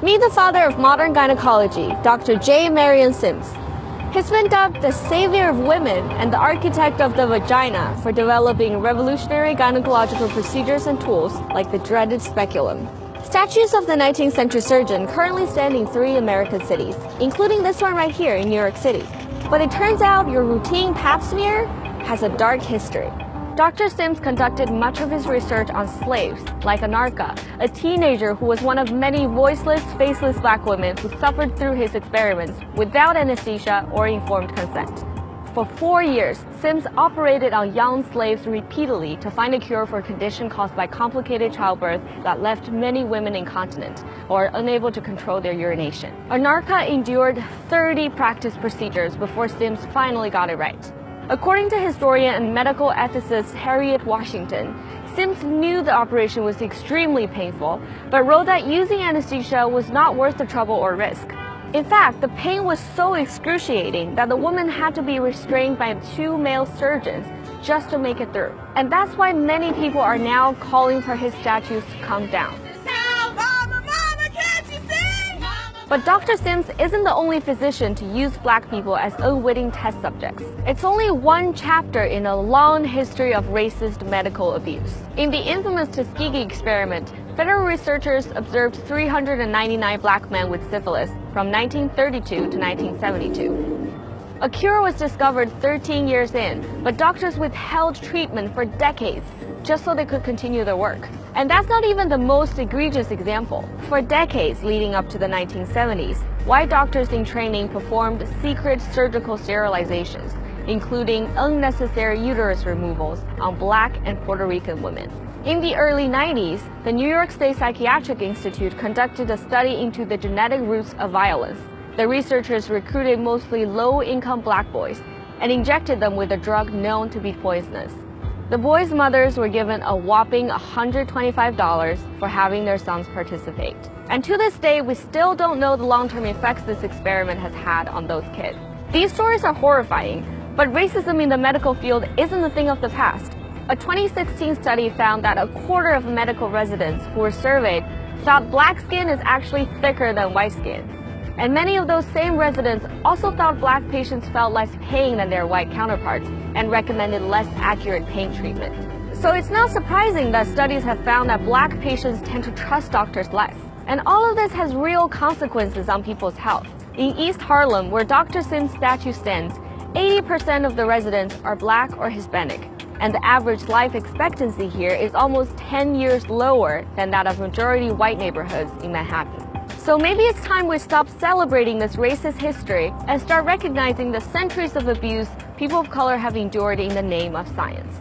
Meet the father of modern gynecology, Dr. J. Marion Sims. He's been dubbed the savior of women and the architect of the vagina for developing revolutionary gynecological procedures and tools like the dreaded speculum. Statues of the 19th century surgeon currently stand in 3 American cities, including this one right here in New York City. But it turns out your routine pap smear has a dark history. Dr. Sims conducted much of his research on slaves, like Anarcha, a teenager who was one of many voiceless, faceless black women who suffered through his experiments without anesthesia or informed consent. For 4 years, Sims operated on young slaves repeatedly to find a cure for a condition caused by complicated childbirth that left many women incontinent or unable to control their urination. Anarcha endured 30 practice procedures before Sims finally got it right. According to historian and medical ethicist Harriet Washington, Sims knew the operation was extremely painful, but wrote that using anesthesia was not worth the trouble or risk. In fact, the pain was so excruciating that the woman had to be restrained by 2 male surgeons just to make it through. And that's why many people are now calling for his statues to come down. But Dr. Sims isn't the only physician to use black people as unwitting test subjects. It's only one chapter in a long history of racist medical abuse. In the infamous Tuskegee experiment, federal researchers observed 399 black men with syphilis from 1932 to 1972. A cure was discovered 13 years in, but doctors withheld treatment for decades just so they could continue their work. And that's not even the most egregious example. For decades leading up to the 1970s, white doctors in training performed secret surgical sterilizations, including unnecessary uterus removals on black and Puerto Rican women. In the early 90s, the New York State Psychiatric Institute conducted a study into the genetic roots of violence. The researchers recruited mostly low-income black boys and injected them with a drug known to be poisonous. The boys' mothers were given a whopping $125 for having their sons participate. And to this day, we still don't know the long-term effects this experiment has had on those kids. These stories are horrifying, but racism in the medical field isn't a thing of the past. A 2016 study found that a quarter of medical residents who were surveyed thought black skin is actually thicker than white skin. And many of those same residents also thought black patients felt less pain than their white counterparts and recommended less accurate pain treatment. So it's not surprising that studies have found that black patients tend to trust doctors less. And all of this has real consequences on people's health. In East Harlem, where Dr. Sims' statue stands, 80% of the residents are black or Hispanic. And the average life expectancy here is almost 10 years lower than that of majority white neighborhoods in Manhattan. So maybe it's time we stop celebrating this racist history and start recognizing the centuries of abuse people of color have endured in the name of science.